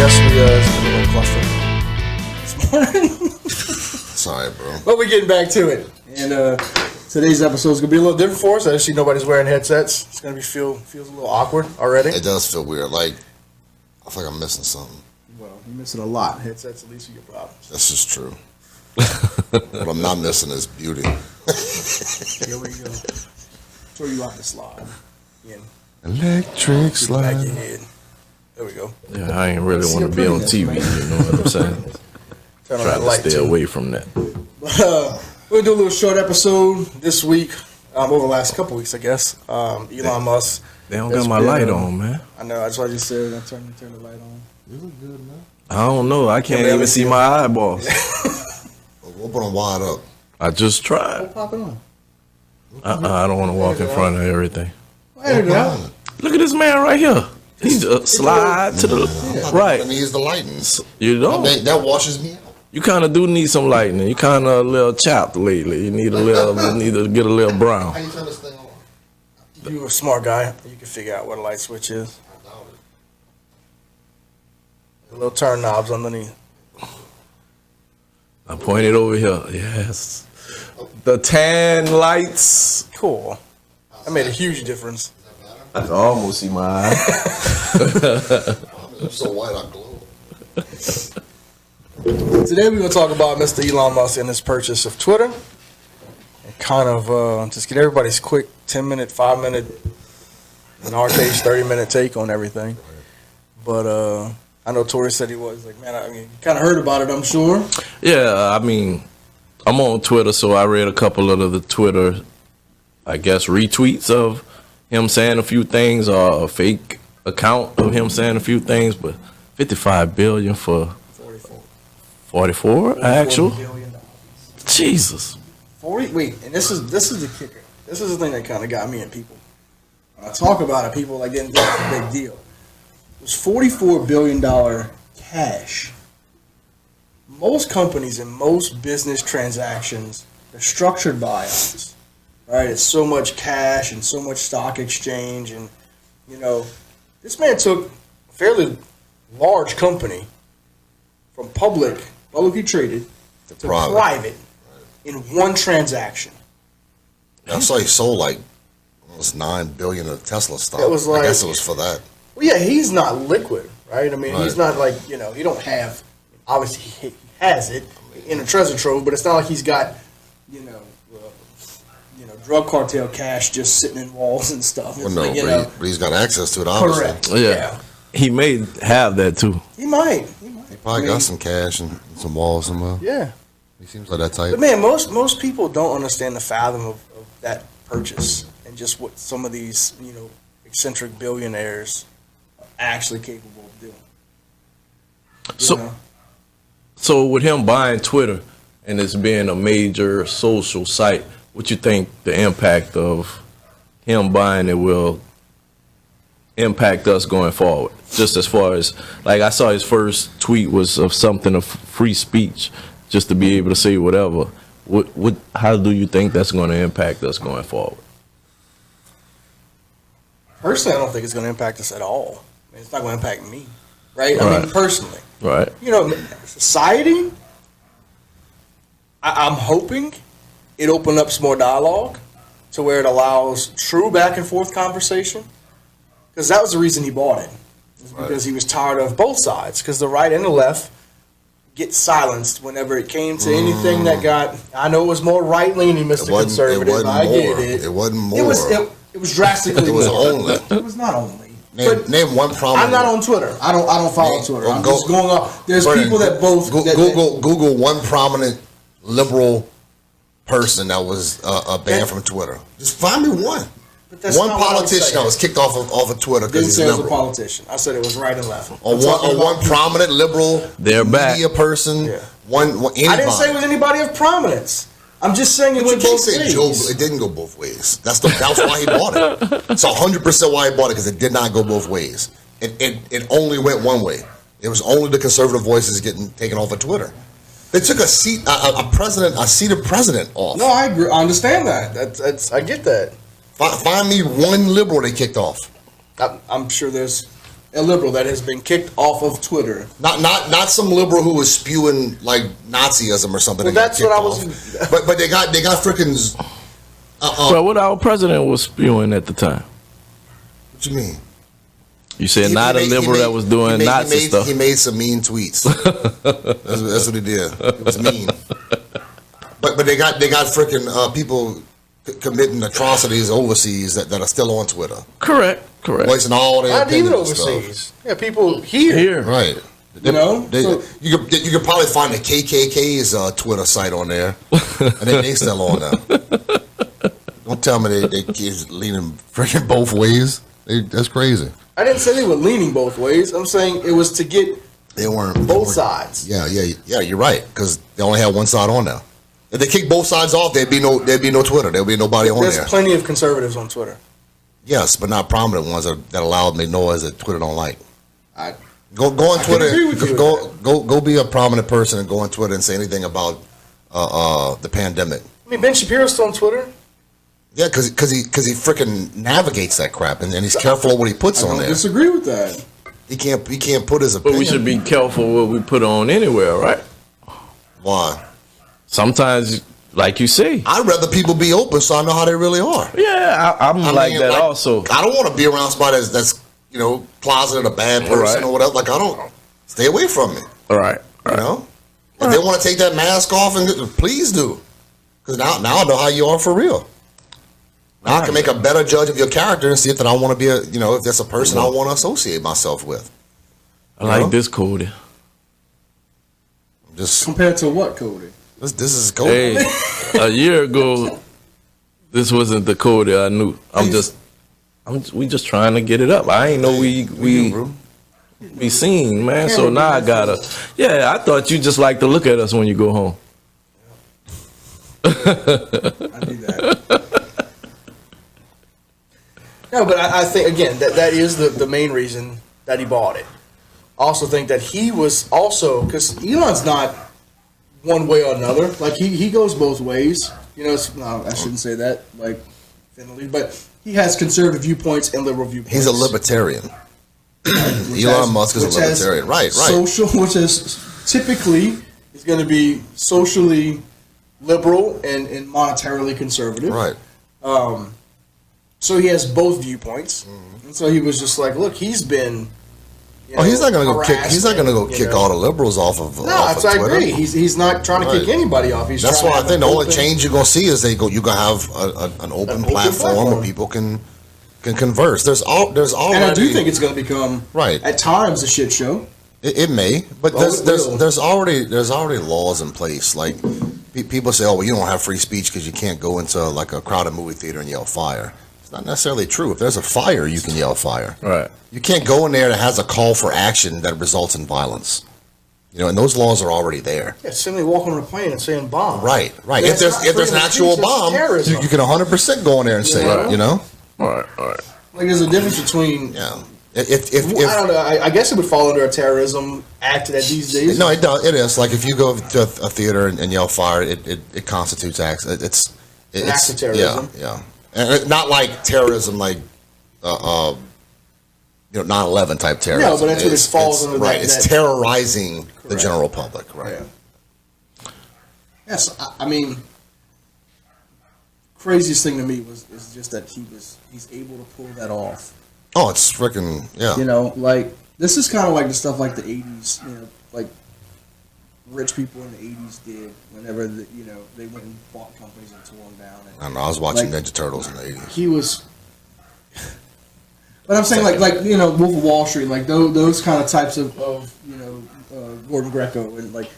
guess it's been a little cluster this morning. Sorry, bro. But we're getting back to it. And today's episode is going to be a little different for us. I see nobody's wearing headsets. It's going to be feels a little awkward already. It does feel weird. Like, I feel like I'm missing something. Well, you're missing a lot. Headsets, at least, are your problems. That's just true. What I'm not missing is beauty. Here we go. Throw you off the slide. Yeah. Electric slide. Back your head. There we go. Yeah, I ain't really want to be on TV, you know what I'm saying? Turn on Try that to light stay too. away from that. We're going to do a little short episode this week, over the last couple weeks, I guess. Elon Musk. They don't got my light on, man. I know, that's why I just said turn the light on. You look good, man. I don't know. I can't even see my eyeballs. We'll put them wide up. I just tried. Pop it on. I don't want to walk in front of everything. There you go. Look at this man right here. He just slide to the right. I need the lighting. You don't. That washes me out. You kind of do need some lightning. You kind of a little chapped lately. You need a little. You need to get a little brown. How you turn this thing on? You're a smart guy. You can figure out what a light switch is. I doubt it. The little turn knobs underneath. I pointed over here. Yes. The tan lights. Cool. That made a huge difference. I can almost see my eye. I'm so white I glow. Today we're going to talk about Mr. Elon Musk and his purchase of Twitter. And kind of just get everybody's quick 10-minute, 5-minute, in our case, 30-minute take on everything. But I know Tori said he was like, man, I mean, you kind of heard about it, I'm sure. Yeah, I mean, I'm on Twitter, so I read a couple of the Twitter, I guess, retweets of him saying a few things, or a fake account of him saying a few things, but $55 billion for 44 actual. $44 billion. Jesus. 40. Wait, and this is the kicker. This is the thing that kind of got me and people. When I talk about it, people like didn't think it's a big deal. It was $44 billion cash. Most companies and most business transactions are structured by us. Right, it's so much cash and so much stock exchange, and this man took a fairly large company from publicly traded to private in one transaction. I saw he sold like almost $9 billion of Tesla stock. It was like, I guess it was for that. Well, yeah, he's not liquid, right? I mean, Right. he's not like he don't have. Obviously, he has it in a treasure trove, but it's not like he's got drug cartel cash just sitting in walls and stuff. Well, It's no, like, but he's got access to it, obviously. correct. Yeah. He may have that too. He might. He probably got some cash and some walls somewhere. Yeah. He seems like that type. But man, most people don't understand the fathom of that purchase and just what some of these eccentric billionaires are actually capable of doing. So with him buying Twitter and it's being a major social site, what you think the impact of him buying it will impact us going forward? Just as far as, like, I saw his first tweet was of something of free speech, just to be able to say whatever. How do you think that's going to impact us going forward? Personally, I don't think it's going to impact us at all. I mean, it's not going to impact me, right? I mean, personally. Right. Society, I'm hoping it opens up some more dialogue to where it allows true back and forth conversation. Because that was the reason he bought it. Because he was tired of both sides. Because the right and the left get silenced whenever it came to anything that got. I know it was more right-leaning, Mr. Conservative. I get it. It wasn't more. It was drastically It was more. only. It was not only. Name one prominent. I'm not on Twitter. I don't follow Twitter. I'm just going up. There's Brandon, people that both Google one prominent liberal person that was banned from Twitter. Just find me one. But that's One not what I'm politician saying. that was kicked off of Twitter Didn't because say he's it was a liberal. politician. I said it was right and left. Or one prominent liberal They're media back. person. Yeah. One anybody. I didn't say it was anybody of prominence. I'm just saying it But you went can't both say ways. it didn't go both ways. That's why he bought it. It's 100% why he bought it, because it did not go both ways. It only went one way. It was only the conservative voices getting taken off of Twitter. They took a seated president off. No, I agree. I understand that. I get that. Find me one liberal they kicked off. I'm sure there's a liberal that has been kicked off of Twitter. Not some liberal who was spewing like Nazism or something. Well, that got that's what I kicked was. off. But they got freaking. Well, what our president was spewing at the time. What you mean? You said not a liberal that was doing Nazi stuff. He made some mean tweets. that's what he did. It was mean. But they got freaking people committing atrocities overseas that are still on Twitter. Correct. Voicing all their Not even opinions and overseas. stuff. Yeah, people here. Right. You know? You could probably find the KKK's Twitter site on there, and they still on there. Don't tell me they kids leaning freaking both ways. That's crazy. I didn't say they were leaning both ways. I'm saying it was to get They weren't both sides. Yeah. You're right because they only had one side on there. If they kick both sides off, there'd be no Twitter. There'd be nobody on There's there. plenty of conservatives on Twitter. Yes, but not prominent ones that loud make noise that Twitter don't like. I Go on can Twitter. agree with you Go be a prominent person and go on Twitter and say anything about the pandemic. I mean, Ben Shapiro's still on Twitter. Yeah, because he freaking navigates that crap and he's careful of what he puts I on don't there. disagree with that. He can't put his But opinion. we should be careful what we put on anywhere, right? Why? Sometimes, like you say. I'd rather people be open so I know how they really are. Yeah, I'm like mean, that also. I don't want to be around somebody that's closeted a bad person Right. or whatever. Like I don't stay away from me. All right. You know, if they want to take that mask off, and please do, because now I know how you are for real. Now I can make a better judge of your character and see if that I want to be if that's a person I want to associate myself with. I like this, Cody. Just Compared to what, Cody? this is cool. Hey, a year ago, this wasn't the Cody I knew. We just trying to get it up. I ain't know we be seen, man. So now I gotta. Yeah, I thought you just like to look at us when you go home. I do that. No, but I think again that is the main reason that he bought it. I also think that he was also because Elon's not one way or another. Like he goes both ways. No, I shouldn't say that. Like, definitely, but he has conservative viewpoints and liberal viewpoints. He's a libertarian. Elon Musk is a libertarian, right? Social, which is typically is going to be socially liberal and monetarily conservative. Right. So he has both viewpoints, and so he was just like, "Look, he's been." He's not going to go kick. He's not going to go harassed, kick all the liberals off of. No, off I of Twitter. agree. He's not trying to kick anybody off. That's why I think the only change you're going to see is you're going to have an open platform where people can converse. There's already, and I do think it's going to become at times a shit show. It may, but there's already laws in place. Like people say, oh, well, you don't have free speech because you can't go into like a crowded movie theater and yell fire. It's not necessarily true. If there's a fire, you can yell fire. Right. You can't go in there that has a call for action that results in violence. And those laws are already there. Yeah, simply walking on a plane and saying bomb. Right. That's If there's an actual bomb, terrorism. you can 100% go in there and say it. All right. Like there's a difference between. Yeah. I don't know. I guess it would fall under a terrorism act these days. No, it does. It is. Like if you go to a theater and yell fire, it constitutes acts. It's an act of terrorism. Yeah. And not like terrorism, like 9/11 type terrorism. No, but that's what it falls under. Right. It's terrorizing the general public. Right. Yeah. Yes, I mean, craziest thing to me is just that he's able to pull that off. Oh, it's freaking Like this is kind of like the stuff like the '80s. Like rich people in the '80s did whenever they went and bought companies and tore them down. And, I don't know. I was watching Ninja Turtles in the '80s. He was. But I'm saying like Wolf of Wall Street, like those kind of types of Gordon Gekko and like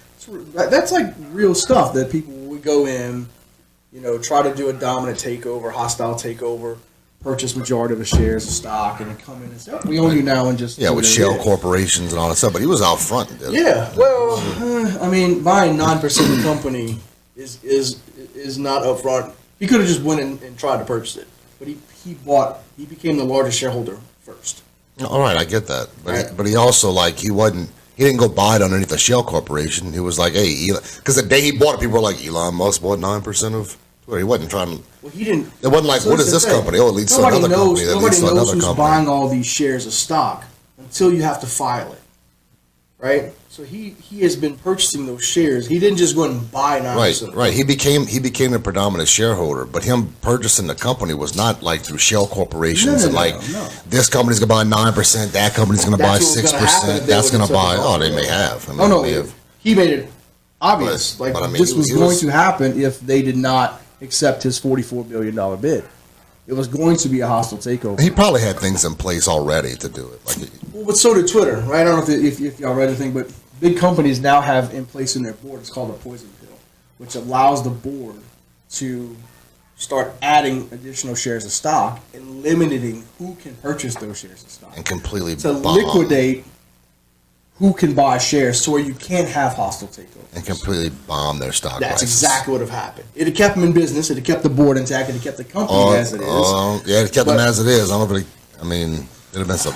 that's like real stuff that people would go in, try to do a dominant takeover, hostile takeover, purchase majority of the shares of stock, and then come in and say, we own you now, and just with shell corporations and all that stuff. But he was out front. Yeah, well, I mean, buying 9% of the company is not upfront. He could have just went and tried to purchase it, but he became the largest shareholder first. All right, I get that, but he also he didn't go buy it underneath a shell corporation. He was like, hey, because the day he bought it, people were like, Elon Musk bought 9% of Twitter. He wasn't trying to. Well, he didn't. It wasn't like, what is this company? Oh, it leads to another company. That leads to Nobody knows another who's company. buying all these shares of stock until you have to file it, right? So he has been purchasing those shares. He didn't just go and buy 9%. Right. He became the predominant shareholder, but him purchasing the company was not like through shell corporations No. This company's gonna buy 9%, that company's gonna buy That's what was gonna happen 6%, if they that's would've gonna buy. took it Oh, off. they may have. I mean, Oh no, they have- he made it obvious. But I mean, this was he going was- to happen if they did not accept his $44 billion bid. It was going to be a hostile takeover. He probably had things in place already to do it. Like, Well, but so did Twitter, right? I don't know if y'all read anything, but big companies now have in place in their board, it's called a poison pill, which allows the board to start adding additional shares of stock and limiting who can purchase those shares of stock and completely to bomb. liquidate who can buy shares to where you can't have hostile takeovers. And completely bomb their stock That's prices. exactly what have happened. It had kept them in business. It had kept the board intact. It had kept the company as it is. Yeah, it kept them But- as it is. I don't really. I mean, there'd have been some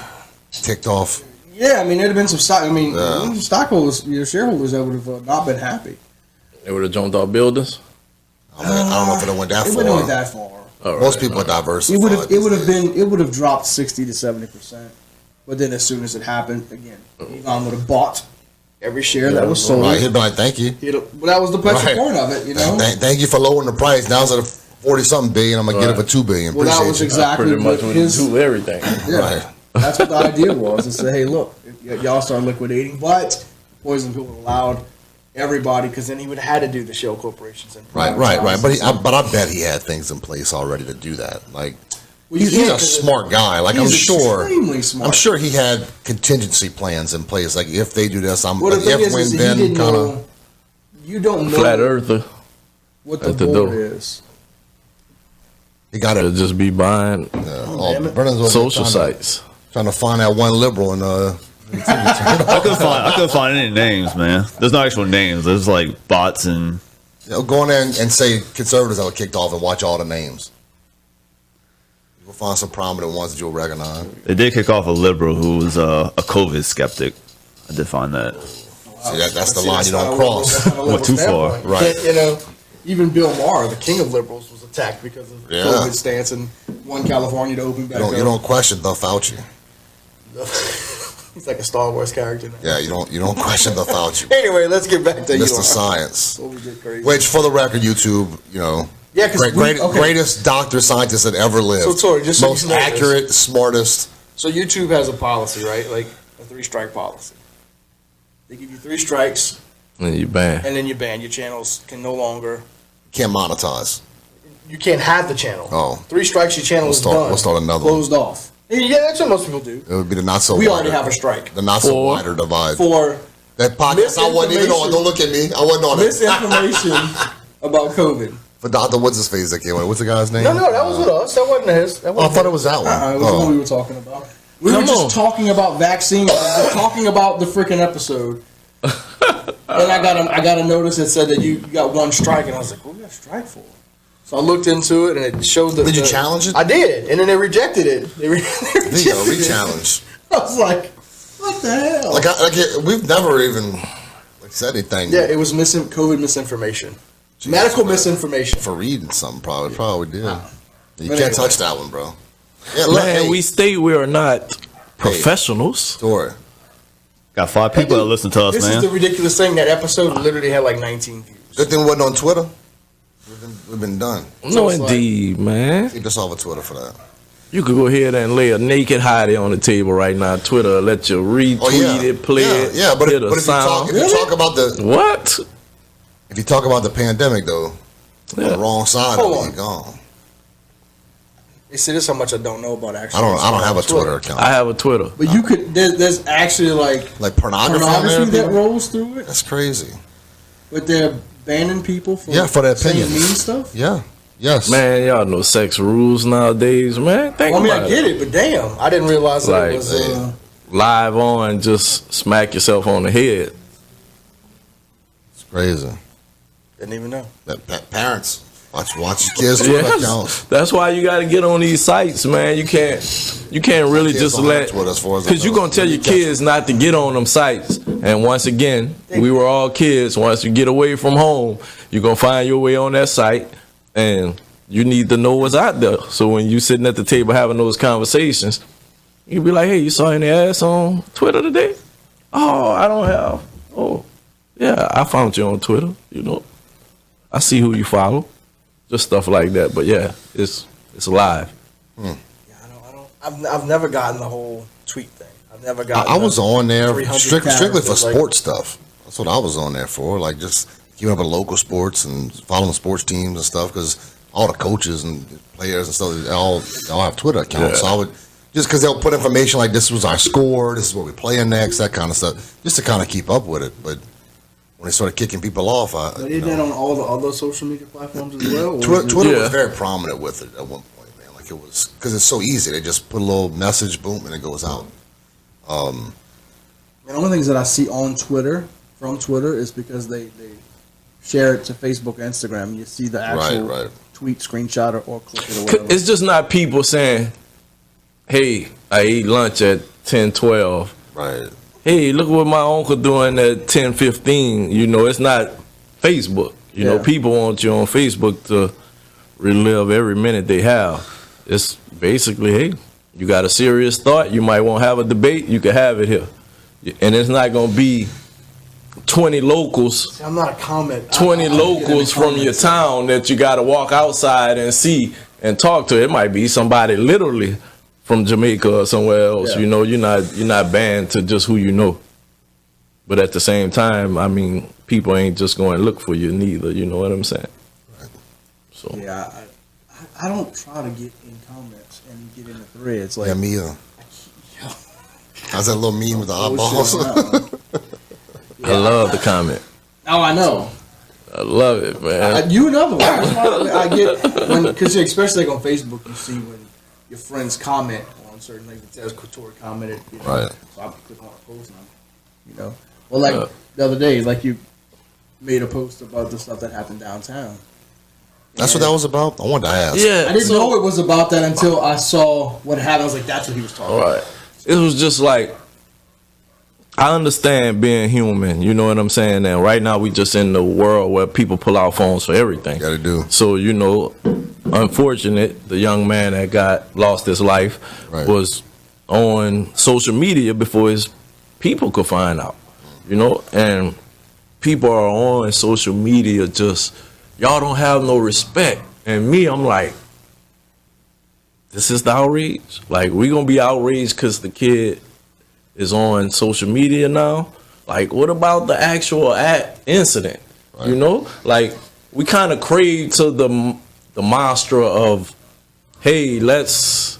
ticked off. Yeah, I mean, there'd have been some stock. I mean, Yeah. stockholders, shareholders that would have not been happy. They would have jumped off buildings. I don't know if it went that It far. wouldn't have went that far. All right. Most people are diverse. It would have dropped 60 to 70%. But then as soon as it happened, again, Elon would have bought every share that was sold. Right, he'd be like, "Thank you, Well, that was the best Right. point of it, you know. thank you for lowering the price. Now it's at 40-something billion. I'm gonna get it for $2 billion. Well, that Appreciate was you." exactly Pretty much what would his. do everything. Yeah, Right. that's what the idea was. To say, hey, look, y'all start liquidating, but poison pill allowed everybody, because then he would have had to do the shell corporations and Right. But I bet he had things in place already to do that. Like, Well, you he's can't, a 'cause smart guy. Like, he's I'm sure. extremely smart. I'm sure he had contingency plans in place. Like, if they do this, I'm Well, the like, thing if, is when, he then, didn't kind of. know. You don't know Flat earther. what the at the board door. is. He got They'll it. just be buying damn it. social sites. Trying to find that one liberal and I couldn't find any names, man. There's no actual names. There's like bots and go in there and say conservatives that were kicked off and watch all the names. You'll find some prominent ones that you'll recognize. they did kick off a liberal who was a COVID skeptic. I did find that. See, that's the See, line that's you don't not a cross. liberal- Went too that's not a far. liberal Right. standpoint. You know, even Bill Maher, the king of liberals, was attacked because of Yeah. COVID stance and won California to open back You up. don't question the Fauci. He's like a Star Wars character now. Yeah, you don't question the Fauci. Anyway, let's get back to Mr. Elon. Science. What we did crazy. Which, for the record, YouTube, Yeah, 'cause okay. greatest doctor scientist that ever lived. So, Tori, just so most you know this. accurate, smartest. So YouTube has a policy, right? Like a 3-strike policy. They give you 3 strikes, And you ban. and then you ban. Your channels can no longer. Can't monetize. You can't have the channel. Oh. 3 strikes, your channel We'll is start- done. we'll start another one. Closed off. Yeah, that's what most people do. It would be the not so. We wider, already have a strike The not so For- wider divide. for That podcast I wasn't even on. misinformation. Don't look at me. I wasn't on it. misinformation about COVID. For Dr. What's his face that came on. What's the guy's name? No, that was with us. That wasn't his. That Oh, I wasn't thought it was that one. It was the one we were talking about. We Come were just on. talking about vaccines. We were talking about the freaking episode. And I got a notice that said that you got 1 strike, and I was like, "What did I strike for?" So I looked into it, and it showed that. Did you challenge it? I did, and then they rejected it. They There you go. rejected it. Re-challenge. I was like, "What the hell?" We've never even said anything. Yeah, it was COVID misinformation, medical misinformation. For reading something, probably did. You But can't anyway. touch that one, bro. Yeah, look, Man, hey, we state we are not professionals. story. Got 5 people that listen to us, This is man. the ridiculous thing. That episode literally had like 19 views. Good thing it wasn't on Twitter. We've been done. No, it's like- indeed, man. Keep us off of Twitter for that. You could go ahead and lay a naked hottie on the table right now. Twitter let you retweet Oh yeah, it, play it, yeah. But hit if a you sound. talk about the What? pandemic though, on the wrong side Hold of on. it, you're gone. You see, this is how much I don't know about actually. I don't have a Twitter account. I have a Twitter. But you could. There's actually like Pornography on there, pornography that people? rolls through it, That's crazy. but they're banning people for For their saying opinions. mean stuff. Yeah. Yes. Man, y'all know sex rules nowadays, man. Think Well, I mean, about I get it, but damn, I didn't realize that Like, it was. Live on, just smack yourself on the head. It's crazy. Didn't even know. That parents watch your kids' Twitter Yes. accounts. That's why you got to get on these sites, man. You can't really Kids just don't let, have Twitter as far as I because you're know. gonna tell your kids not to get on them sites. And once again, we were all kids. Once you get away from home, you're gonna find your way on that site, and you need to know what's out there. So when you sitting at the table having those conversations, You'd be like, hey, you saw any ass on Twitter today? Oh, I don't have. Oh, yeah, I found you on Twitter. You know, I see who you follow. Just stuff like that. But yeah, it's live. Yeah, I've never gotten the whole tweet thing. I've never gotten. I was on there 300 strictly for characters, like- sports stuff. That's what I was on there for, like just keeping up with local sports and following sports teams and stuff. Because all the coaches and players and stuff, they all have Twitter accounts. Yeah. So I would just because they'll put information like this was our score, this is what we're playing next, that kind of stuff, just to kind of keep up with it. But when they started kicking people off, They did that on all the other social media platforms as well. or Twitter, was it- Twitter Yeah. was very prominent with it at one point, man. Like it was because it's so easy. They just put a little message, boom, and it goes out. The only things that I see on Twitter from Twitter is because they share it to Facebook and Instagram. You see the actual Right. tweet, screenshot, or click it or whatever. It's just not people saying, hey, I ate lunch at 10:12. Right. Hey, look what my uncle doing at 10:15. You know, it's not Facebook. You know, Yeah. people want you on Facebook to relive every minute they have. It's basically, hey, you got a serious thought, you might want to have a debate, you can have it here. And it's not going to be 20 locals, See, I'm not a comment. 20 I don't get in the locals from your comments. town that you got to walk outside and see and talk to. It might be somebody literally from Jamaica or somewhere else. Yeah. You know, you're not banned to just who you know. But at the same time, I mean, people ain't just going to look for you neither. You know what I'm saying? So Yeah, I don't try to get in comments and get in the threads. Like, Yeah, me either. How's that little meme with the eyeballs? I love the comment. Oh, I know. I love it, man. You another one. That's why I get because especially like on Facebook, you see when your friends comment on certain things. It says Couture commented, you know, Right. so I click on a post and well, like Yeah. the other day, like you made a post about the stuff that happened downtown. That's what that was about. I wanted to ask. Yeah, I didn't so- know it was about that until I saw what happened. I was like, that's what he was talking All about. right. It was just like, I understand being human, you know what I'm saying? And right now we just in the world where people pull out phones for everything. Gotta do. So, you know, unfortunate, the young man that lost his life Right. was on social media before his people could find out, you know? And people are on social media just, y'all don't have no respect. And me, I'm like, this is the outrage. Like, we gonna be outraged because the kid is on social media now. Like, what about the actual incident? Right. You know, like we kind of crave to the mantra of, hey, let's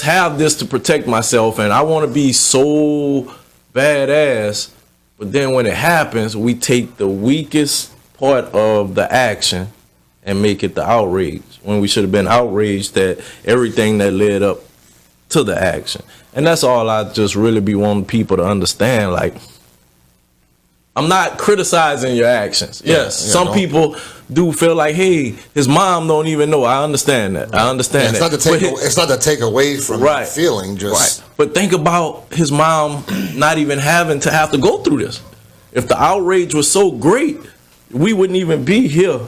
have this to protect myself, and I want to be so badass. But then when it happens, we take the weakest part of the action and make it the outrage, when we should have been outraged at everything that led up to the action. And that's all I just really be wanting people to understand. Like, I'm not criticizing your actions. Yes, yeah, some no. people do feel like, hey, his mom don't even know. I understand that. I understand It's that. not to take. But It's not to take away from Right. the feeling. Just Right. But think about his mom not even having to have to go through this. If the outrage was so great, we wouldn't even be here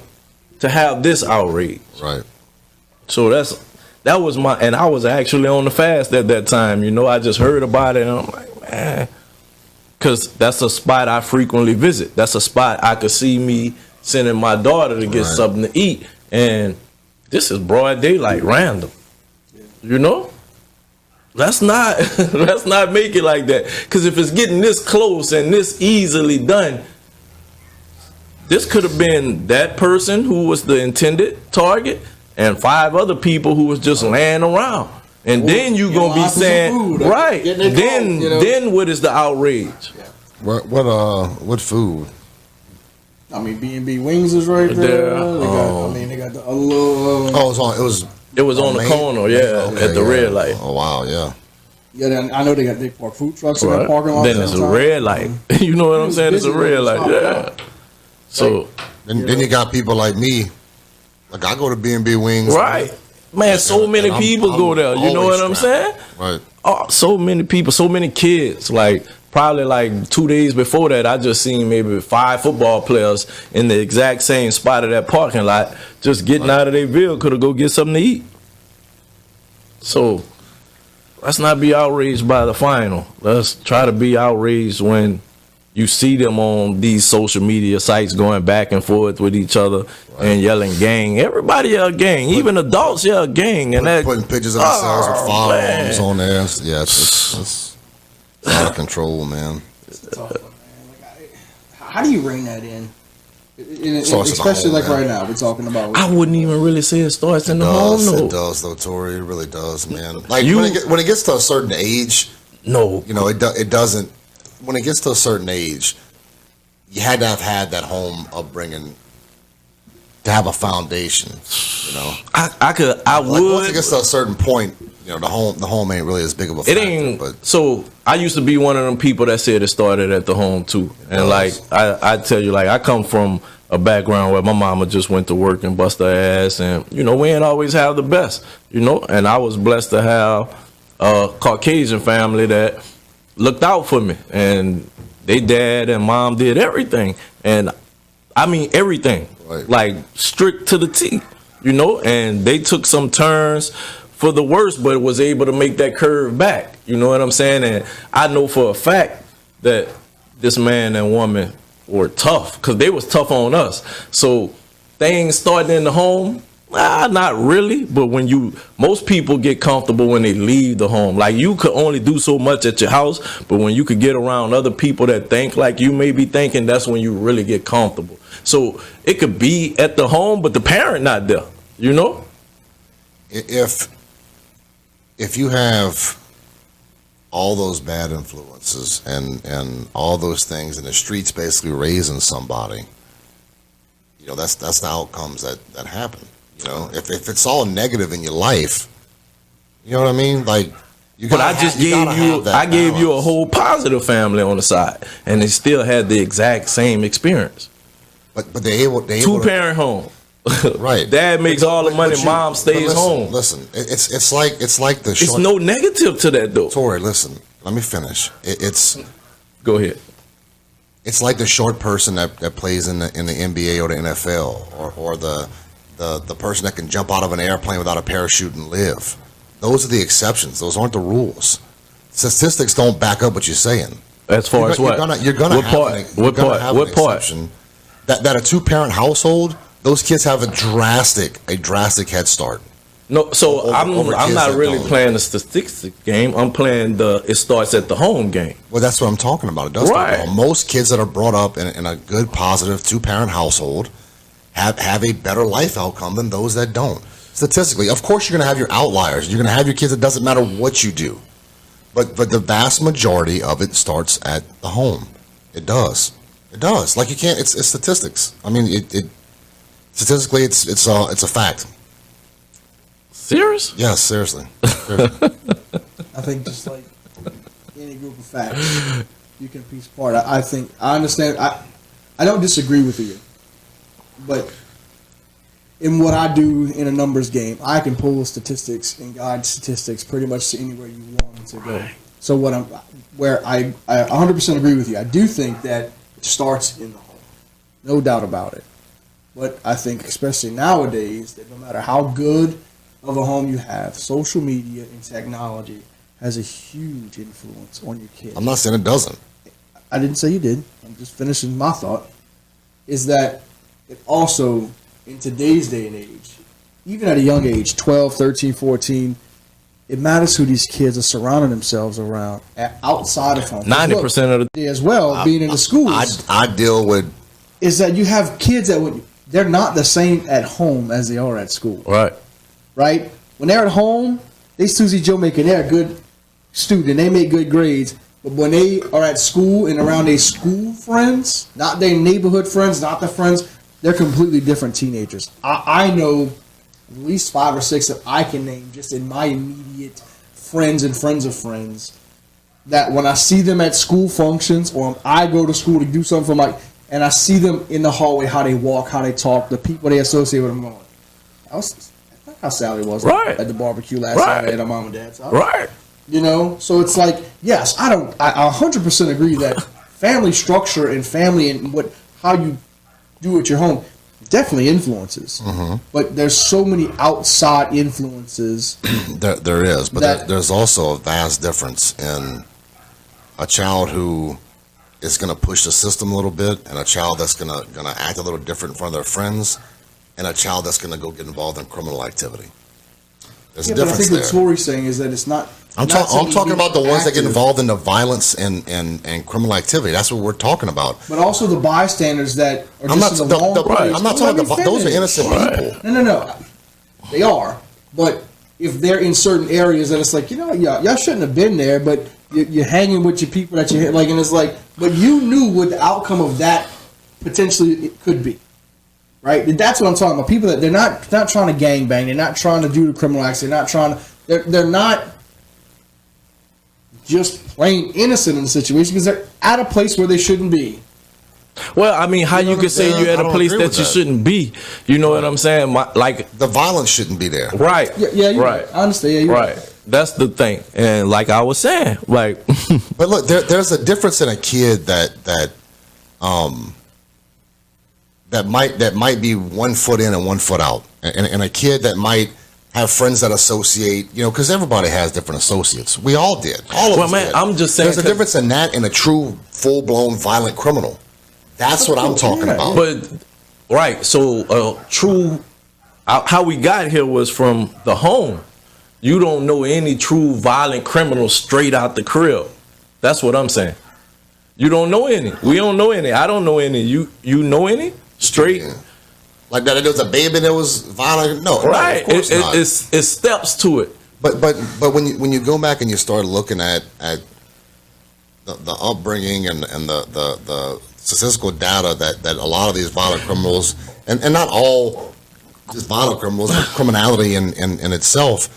to have this outrage. right. So that was and I was actually on the fast at that time. You know, I just heard about it and I'm like, man, because that's a spot I frequently visit. That's a spot I could see me sending my daughter to get Right. something to eat. And this is broad daylight, random. You know? Let's not make it like that. Because if it's getting this close and this easily done, this could have been that person who was the intended target and 5 other people who was just laying around. And Or then you getting gonna be lots of saying, food, or right? getting it Then, cold, you know? then what is the outrage? What food? I mean, B&B Wings is right there. There, They got, I mean, they got the little. Oh, it was on. It was. It was on the Main- corner, yeah, Okay, at the yeah. red light. Oh wow, yeah. Yeah, then I know they park food trucks in Right. their parking lot. Then it's a red light. You know what I'm was saying? It's a busy red when light. it Yeah. stopped. So Then you got people like me. Like I go to B&B Wings. right, man. So And many I'm- people go there. You know always what I'm strapped. saying? Right. Oh, so many people, so many kids. Like probably like 2 days before that, I just seen maybe 5 football players in the exact same spot of that parking lot, just getting out of their vehicle to go get something to eat. So let's not be outraged by the final. Let's try to be outraged when you see them on these social media sites going back and forth with each other and yelling gang. Everybody yell gang. Even adults yell gang. And that, Putting pictures of themselves with firearms on there. Yeah, it's out of control, man. It's a tough one, man. Like, how do you rein that in? Starts at the Especially home, like man. right now, we're talking about. I wouldn't even really say it starts in the home, It though. does, though, Tori. It really does, man. Like, You- when it gets to a certain age, No. you know, it doesn't. When it gets to a certain age, you had to have had that home upbringing to have a foundation, you know. I Like, once would. it gets to a certain point, you know, the home ain't really as big of a It factor. ain't. But So I used to be one of them people that said it started at the home too. And like I tell you, like I come from a background where my mama just went to work and bust her ass, and you know we ain't always have the best, you know. And I was blessed to have a Caucasian family that looked out for me, and they dad and mom did everything, and I mean everything, Right. like strict to the T, you know. And they took some turns for the worst, but was able to make that curve back. You know what I'm saying? And I know for a fact that this man and woman were tough because they was tough on us. So things starting in the home, not really. But when most people get comfortable when they leave the home. Like you could only do so much at your house, but when you could get around other people that think like you may be thinking, that's when you really get comfortable. So it could be at the home, but the parent not there. You know? if you have all those bad influences and all those things in the streets basically raising somebody, you know, that's the outcomes that happen. You know, if it's all negative in your life, you know what I mean? Like, you But gotta I just you gave gotta you, have that I gave you a balance. whole positive family on the side, and they still had the exact same experience. But they able Two to, parent home. right? Dad makes all the money, mom stays home. Listen, it's like the It's short. no negative to that though. Tori, listen, let me finish. It's Go ahead. it's like the short person that plays in the NBA or the NFL or the person that can jump out of an airplane without a parachute and live. Those are the exceptions. Those aren't the rules. Statistics don't back up what you're saying. As far as what? You're gonna what have part? an, you're What gonna part? have What an part? exception. That a 2-parent household, those kids have a drastic head start. No, so Over I'm kids not that really don't. playing the statistics game. I'm playing it starts at the home game. Well, that's what I'm talking about. It does. Right. Most kids that are brought up in a good, positive 2-parent household have a better life outcome than those that don't. Statistically, of course, you're going to have your outliers. You're going to have your kids. It doesn't matter what you do, but the vast majority of it starts at the home. It does. It does. Like you can't. It's statistics. I mean, it statistically, it's a fact. Serious? Yes, seriously. I think just like any group of facts, you can piece apart. I think I understand. I don't disagree with you, but in what I do in a numbers game, I can pull statistics and guide statistics pretty much to anywhere you want to go. Right. So where I 100% agree with you. I do think that it starts in the home, no doubt about it. But I think especially nowadays that no matter how good of a home you have, social media and technology has a huge influence on your kids. I'm not saying it doesn't. I didn't say you did. I'm just finishing my thought. Is that it also, in today's day and age, even at a young age, 12, 13, 14, it matters who these kids are surrounding themselves around outside of home. 90% of the As well, being in the schools, I deal with is that you have kids that they're not the same at home as they are at school. right. Right? When they're at home, they Susie Joe making they're a good student, they make good grades. But when they are at school and around their school friends, not their neighborhood friends, not the friends, they're completely different teenagers. I know at least 5 or 6 that I can name just in my immediate friends and friends of friends that when I see them at school functions or I go to school to do something and I see them in the hallway, how they walk, how they talk, the people they associate with them going, that's how Sally was Right. at the barbecue last Right. Saturday at her mom and dad's house. Right. You know, so it's like, yes, I 100% agree that family structure and family and how you do at your home definitely influences, but there's so many outside influences. There is, but That- there's also a vast difference in a child who is going to push the system a little bit, and a child that's going to act a little different in front of their friends, and a child that's going to go get involved in criminal activity. There's Yeah, a but I difference think what there. Tori's saying is that it's not. I'm not saying talking about the being ones that get active, involved in the violence and criminal activity. That's what we're talking about. but also the bystanders that are I'm not, just in the wrong place. I'm not Well, talking let me about those are finish. innocent people. No. They are. But if they're in certain areas that it's like, y'all shouldn't have been there, but you're hanging with your people that you like, and it's like, but you knew what the outcome of that potentially it could be. Right? That's what I'm talking about. People that they're not trying to gangbang, they're not trying to do the criminal acts, they're not trying to they're not just plain innocent in the situation because they're at a place where they shouldn't be. Well, I mean, how You know you what can I'm say saying? you're at I a don't place agree that with you that. shouldn't be? You know what I'm saying? Like, The violence shouldn't be there. right. Yeah, you're right. right. I understand. Yeah, you're Right. That's the thing. And like I was saying, like, But look, there's a difference in a kid that might be 1 foot in and 1 foot out, and a kid that might have friends that associate, because everybody has different associates. We all did. All of Well, us man, did. I'm just saying there's a 'cause- difference in that and a true full-blown violent criminal. That's what I'm talking Yeah. about. but, right. So, true, how we got here was from the home. You don't know any true violent criminal straight out the crib. That's what I'm saying. You don't know any. We don't know any. I don't know any. You know any? Straight? Yeah. Like that, there was a baby that was violent. No, Right. no, of course not. It's steps to it. But when you go back and you start looking at the upbringing and the statistical data that a lot of these violent criminals and not all just violent criminals, but criminality in itself,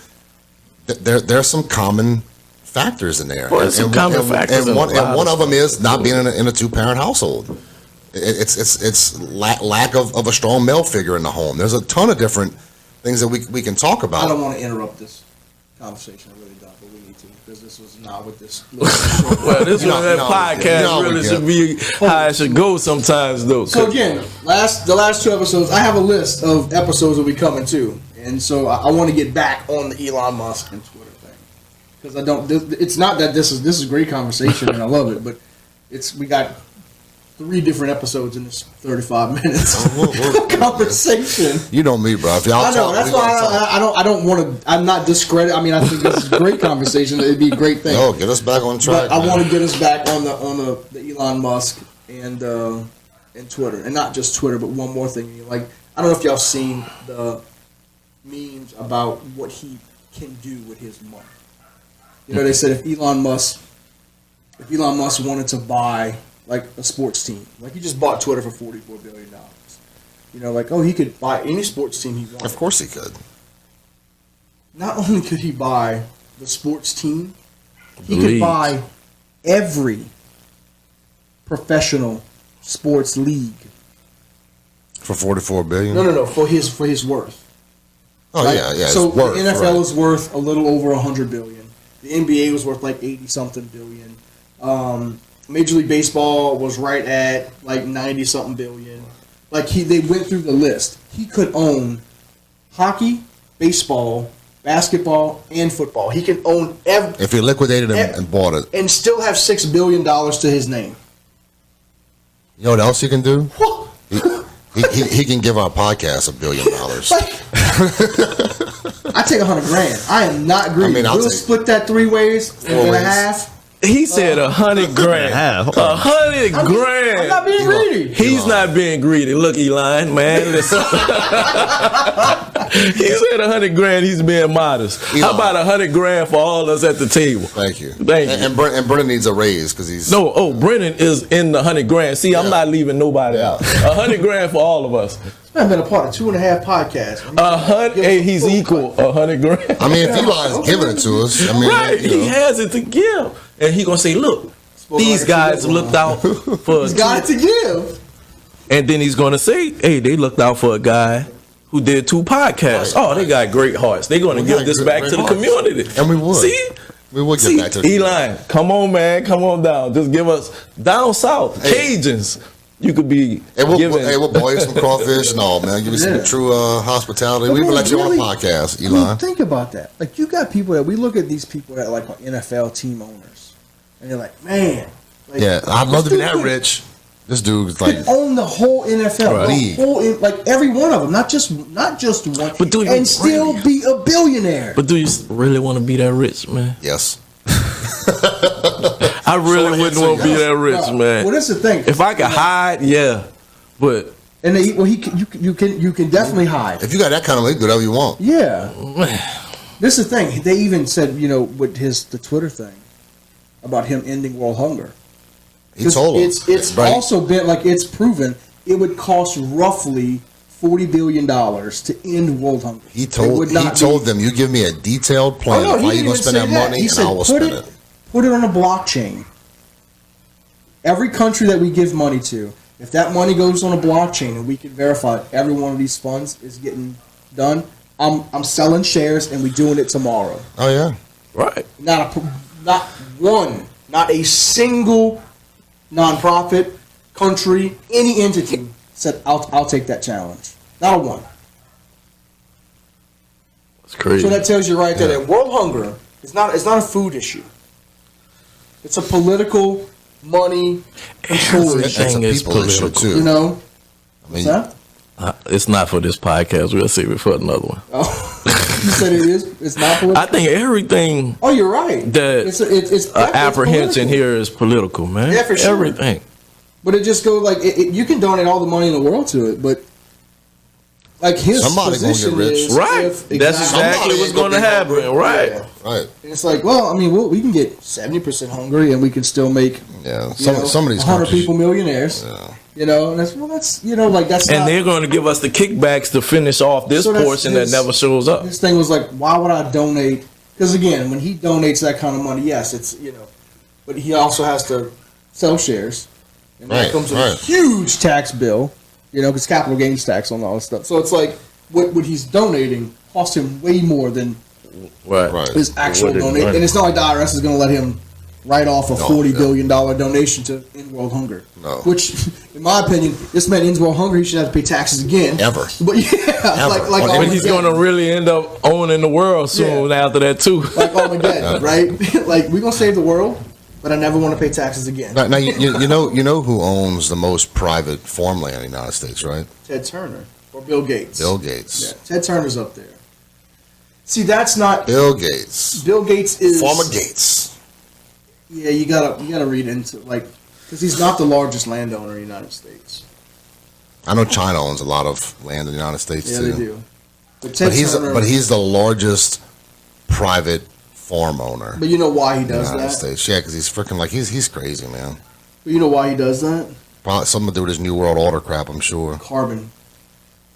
there's some common factors in there. Well, there's some common factors in a lot and one of of them is not being in a 2-parent household. It's lack of a strong male figure in the home. There's a ton of different things that we can talk about. I don't want to interrupt this conversation. I really don't, but we need to because this was not what this. Well, this You one, know, that we podcast get. really We should be how it should go sometimes, though. So again, the last 2 episodes, I have a list of episodes that we coming to, and so I want to get back on the Elon Musk and Twitter thing because I don't. It's not that this is great conversation and I love it, but we got 3 different episodes in this 35 minutes We're- conversation. You know me, bro. If y'all I know. talk, That's we gonna why talk. I don't want to. I'm not discredit. I mean, I think this is a great conversation. It'd be a great thing. No, get us back on track. But I man. want to get us back on the Elon Musk and Twitter, and not just Twitter, but one more thing. Like, I don't know if y'all seen the memes about what he can do with his money. They said if Elon Musk wanted to buy like a sports team, like he just bought Twitter for $44 billion. He could buy any sports team he wanted. Of course he could. Not only could he buy the sports team, he The could leagues. buy every professional sports league. For $44 billion. No, for his worth. Oh right? yeah. So It's worth, the NFL right. is worth a little over $100 billion. The NBA was worth like 80 something billion. Major League Baseball was right at like 90 something billion. Like they went through the list. He could own hockey, baseball, basketball, and football. He can own every If he liquidated and bought it, and still have $6 billion to his name. you know what else he can do? He can give our podcast $1 billion. I take $100,000. I am not greedy. I mean, I'll we'll take split that 3 ways, 4 and a ways. half. He said 100 grand. half. 100 I'm grand. not being greedy. He's not being greedy. Look, Elon, man. Listen. He said 100 grand. He's being modest. How Elon. about 100 grand for all us at the table? Thank you. Thank you. And Brennan needs a raise because he's No, Brennan is in the 100 grand. See, I'm not leaving nobody out. 100 grand for all of us. I've been a part of 2.5 podcasts. 100. Hey, he's equal. 100 grand. I mean, if Elon's giving it to us, I mean, Right, you know. he has it to give, and he gonna say, "Look, these like a guys football. looked out for." He's got it to give. And then he's gonna say, "Hey, they looked out for a guy who did 2 podcasts. Right, Oh, they got great hearts. They're gonna We give got this great- back great to the hearts. community." And we would. See, We will get see, back to the Elon, come on, man, come on down. Just give us down south Cajuns. you could be Hey, given. we'll boil you some crawfish. No, man, give me some Yeah. true hospitality. But We even man, let you really, on a podcast, I mean, Elon. think about that. Like, you got people that we look at these people that like NFL team owners, and you're like, man, like, Yeah, I'd love to be this that dude rich. This dude's like, could own the whole NFL, Right. the whole, like every one of them, not just one, But do you and still really- be a billionaire. But do you really want to be that rich, man? yes. I really So wouldn't want to be that rich, No. man. Well, that's the thing. If I could hide, yeah, but And you can definitely hide. If you got that kind of money, do whatever you want. Yeah. This is the thing. They even said, with the Twitter thing about him ending world hunger. He told him. It's Right. also been like it's proven it would cost roughly $40 billion to end world hunger. He It told would not told them, you give me a detailed be, plan oh, no, of he how you didn't gonna even spend say that that. money, He and said, I will spend it. Put it on a blockchain. Every country that we give money to, if that money goes on a blockchain and we can verify every one of these funds is getting done, I'm selling shares and we doing it tomorrow. Oh yeah. right. Not a single nonprofit, country, any entity said I'll take that challenge. Not a one. It's crazy. So that tells you right there Yeah. that world hunger is not a food issue. It's a political money control It's issue. a Everything is people issue political. too. You know? I mean, What's that? It's not for this podcast. We'll save it for another one. Oh, you said it is. It's not political. I think everything Oh, you're right. that it's apprehension political. here is political, man. Yeah, for sure. Everything. But it just goes like you can donate all the money in the world to it, but like his Somebody gonna position get rich. is Right. if- That's exactly Somebody what's ain't gonna going to be happen. hungry. Right. Yeah. right. And it's like, well, I mean, we can get 70% hungry, and we can still make Yeah. Some of these 100 countries. people millionaires. Yeah. You know, and that's like that's And not. they're going to give us the kickbacks to finish off this So that's portion that his- never shows up. His thing was like, why would I donate? Because again, when he donates that kind of money, yes, it's but he also has to sell shares, and that Right, comes with a right. huge tax bill. Because capital gains tax on all this stuff. So it's like what he's donating costs him way more than Right. Right. his actual What it- donation, right. and it's not like the IRS is going to let him write off a No, $40 yeah. billion donation to end world hunger. No. Which, in my opinion, this man ends world hunger. He should have to pay taxes again. Ever. But yeah, like But But he's going to really end up owning the world soon Yeah. after that, too. like Armageddon, right? Like we're gonna save the world, but I never want to pay taxes again. Now you know who owns the most private farmland in the United States, right? Ted Turner or Bill Gates. Bill Gates. Yeah, Ted Turner's up there. See, that's not Bill Gates. Bill Gates is Farmer Gates. Yeah, you gotta read into because he's not the largest landowner in the United States. I know China owns a lot of land in the United States Yeah, too. they do. But Ted Turner. But he's the largest private farm owner But you know why he in the does United that? States. Yeah, because he's freaking he's crazy, man. But you know why he does that? Probably something to do with his New World Order crap, I'm sure. Carbon.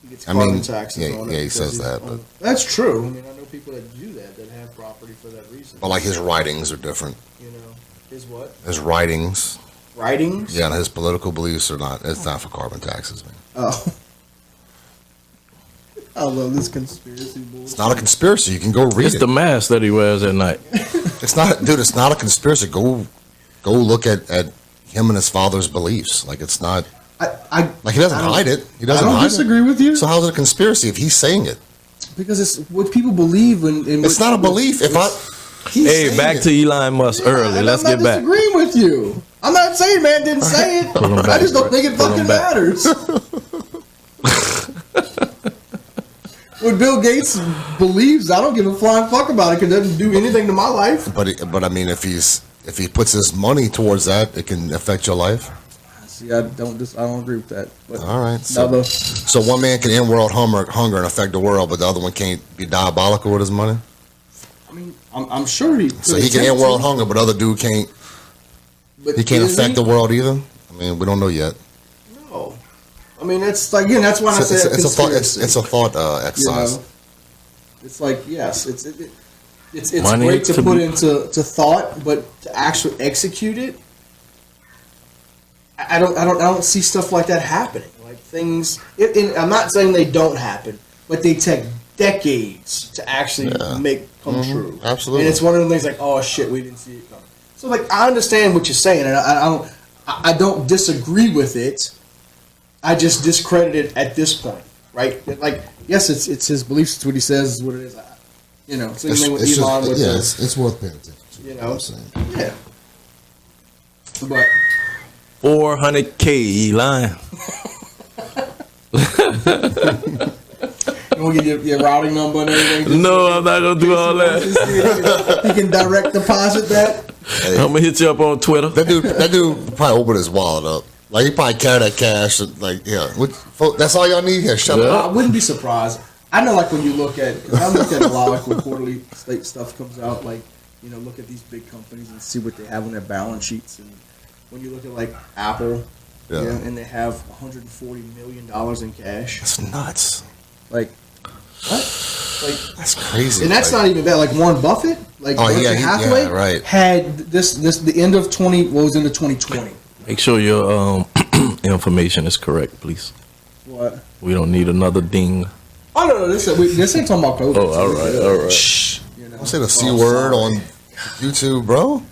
He gets I carbon mean, taxes yeah, on it. yeah, he because says he's that, on- but- that's true. I mean, I know people that do that have property for that reason. But like his writings are different. His what? His writings, Writings? yeah, and his political beliefs are not. It's not for carbon taxes, man. Oh. I love this conspiracy bullshit. It's not a conspiracy. You can go read It's it. the mask that he wears at night. It's not, dude. It's not a conspiracy. Go look at him and his father's beliefs. Like it's not. I Like he doesn't hide it. He doesn't I don't hide disagree it. with you. So how's it a conspiracy if he's saying it? Because it's what people believe in It's not a belief. If I, he's Hey, saying back it. to Elon Musk early. Let's I'm get not back. disagreeing with you. I'm not saying man didn't say it. Pull him I back, just don't bro. think it Pull him fucking back. matters. What Bill Gates believes, I don't give a flying fuck about it because it doesn't do anything to my life. But I mean, if he puts his money towards that, it can affect your life. See, I don't agree with that. But All right. So, So one man can end world hunger and affect the world, but the other one can't be diabolical with his money. I mean, I'm sure he. So he can end world hunger, but other dude can't. But He can't is affect the world either. I mean, we don't know yet. No. I mean, that's like again. That's why I said It's a thought. conspiracy. It's a thought You exercise. know? It's like yes, it's Money great to to put be- into thought, but to actually execute it, I don't see stuff like that happening. Like things, I'm not saying they don't happen, but they take decades to actually make come true. Absolutely. And it's one of the things like, oh shit, we didn't see it coming. So like, I understand what you're saying, and I don't disagree with it, I just discredit it at this point, right? Like, yes, it's his beliefs. It's what he says. Is what it is. You know, same thing with Elon. With it's worth paying attention to. You what know, I'm saying. yeah. But 400K, Elon. you want to get your routing number and everything? No, I'm not gonna do all that. You can direct deposit that. I'm gonna hit you up on Twitter. That dude probably opened his wallet up. Like he probably carry that cash. Like that's all y'all need here. Shut Yeah. up. I wouldn't be surprised. I know, like when you look at, because I look at a lot like when quarterly state stuff comes out, like, you know, look at these big companies and see what they have on their balance sheets. And when you look at like Apple, Yeah. you know, and they have $140 million in cash, That's nuts. like what? Like, That's crazy. and that's Like, not even bad. Like Warren Buffett, like Oh, Berkshire yeah, Hathaway, right. had this the end of 2020. Make sure your information is correct, please. What? We don't need another ding. Oh no, this ain't talking about COVID. Oh, all right, all right. Shh. You know? Don't say the C Oh, word sorry. on YouTube, bro.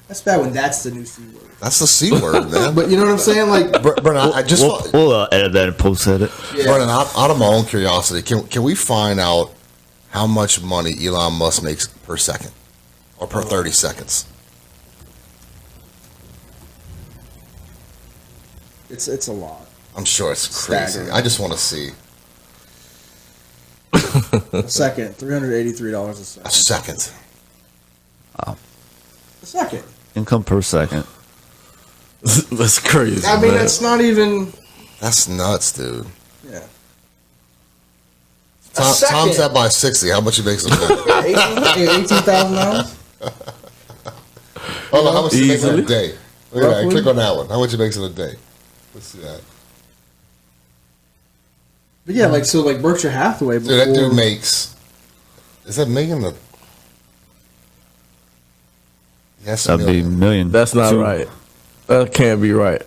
That's bad when that's the new C word. That's the C word, man. But you know what I'm saying? Like, Brennan, I just We'll edit that and post edit. yeah. Brennan, out of my own curiosity, can we find out how much money Elon Musk makes per second or per 30 seconds? It's a lot. I'm sure it's crazy. Staggering. I just want to see A second, $383 a second. a second. A second. Income per second. That's crazy. I mean, man. that's not even. That's nuts, dude. Yeah. Times that by 60. How much he makes a day? $18,000. Oh no, how much he makes in a Easily. day? Look at that. Roughly. Click on that one. How much he makes in a day? Let's see that. But yeah, like so, like Berkshire Hathaway. Before, Dude, that dude makes. Is that million? Yes, That'd be million. That's not right. That can't be right.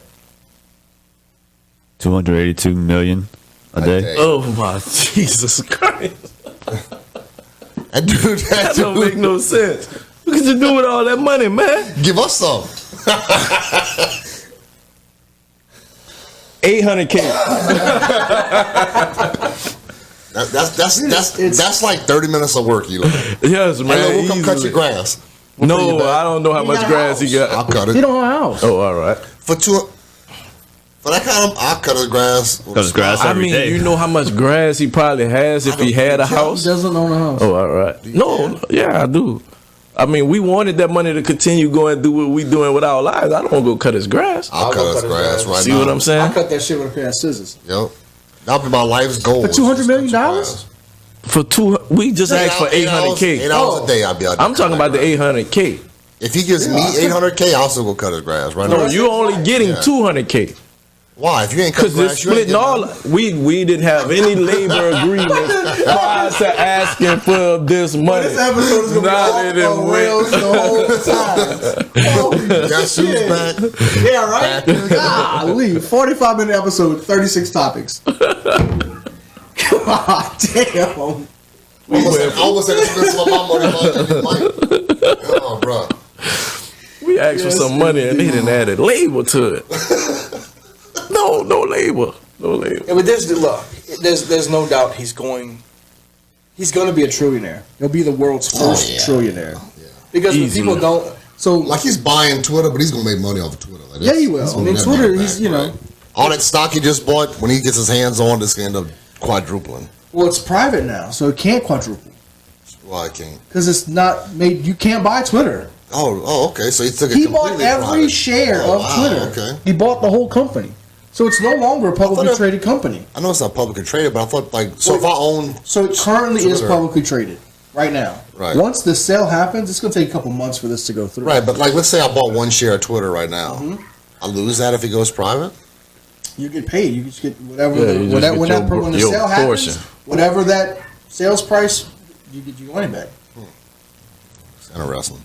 282 million a day. Oh my Jesus Christ! That dude, That don't make no sense. What could you do with all that money, man? give us some. 800K. That's like 30 minutes of work, Elon. Yes, man. Man, we'll come cut easily. your grass. We'll pay you No, back. I don't know how He much got a grass he house. I'll got. cut He it don't have a house. Oh, all right. for that kind of. I'll cut his grass. Cut his grass I every mean, day. you know how much grass he probably has if he had a He house. doesn't own a house. Oh, all right. No, yeah, I do. I mean, we wanted that money to continue going and do what we doing with our lives. I don't go cut his grass. I'll cut his grass right See now. what I'm I saying? cut that shit with a pair of scissors. Yep. That'll be my life's goal. For $200 million? For we just asked for 800K. 8 hours a day, I'll be out there. I'm talking about the 800K. If he gives me 800K, I'll still go cut his grass right No, now. you're only getting Yeah. 200K. Why? If you ain't cut Because they're grass, you ain't splitting getting all. We didn't have any labor agreements prior to asking for this money. This episode is Now gonna they be done off the went. rails the whole time. Holy Guess who's shit. back? Yeah, right? Golly, 45-minute episode, 36 topics. God damn. Almost at the expense of my money. Oh, bro. We asked for Yes, some money and they didn't add a label to it. No label. No label. Yeah, but there's no doubt he's going to be a trillionaire. He'll be the world's first yeah. trillionaire. Because when Easily. people don't, so Like he's buying Twitter, but he's gonna make money off of Twitter. Like, yeah, he will. he's I gonna mean, get Twitter, money he's back, you know, right? All that stock he just bought, when he gets his hands on, it's gonna end up quadrupling. well, it's private now, so it can't quadruple Well, I can't. because it's not made. You can't buy Twitter. Oh, okay. So he took it. He bought completely every private. share Oh, of wow, Twitter. Okay. He bought the whole company, so it's no longer a publicly that- traded company. I know it's not publicly traded, but I thought so. If I own, So it currently is Twitter. publicly traded right now. Right. Once the sale happens, it's going to take a couple months for this to go through. right, but like let's say I bought one share of Twitter right now, Mm-hmm. I lose that if it goes private. You get paid. You just get whatever. Yeah, you just when get the your sale portion. happens, whatever that sales price, you get your money back. It's interesting.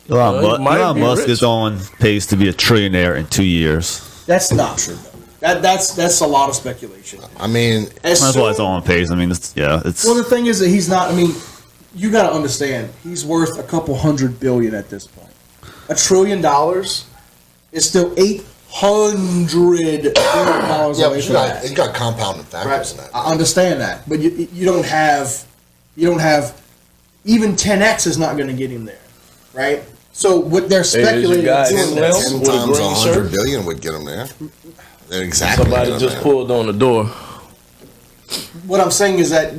Well, he might Elon be Musk rich. is on pace to be a trillionaire in 2 years. That's not true. Though. That's a lot of speculation. I mean, As That's why it's soon- all on pace. I mean, it's. Well, the thing is that he's not. I mean, you got to understand, he's worth a couple $100 billion at this point. $1 trillion is still $100 billion Yeah, away but from that. you got compounding factors in that. I understand that, but you don't have even 10x is not going to get him there, right? So what they're speculating guy is doing Slim? this. 10 With a times green 100 shirt? billion would get them there. They're exactly Somebody get 'em just there. pulled on the door. What I'm saying is that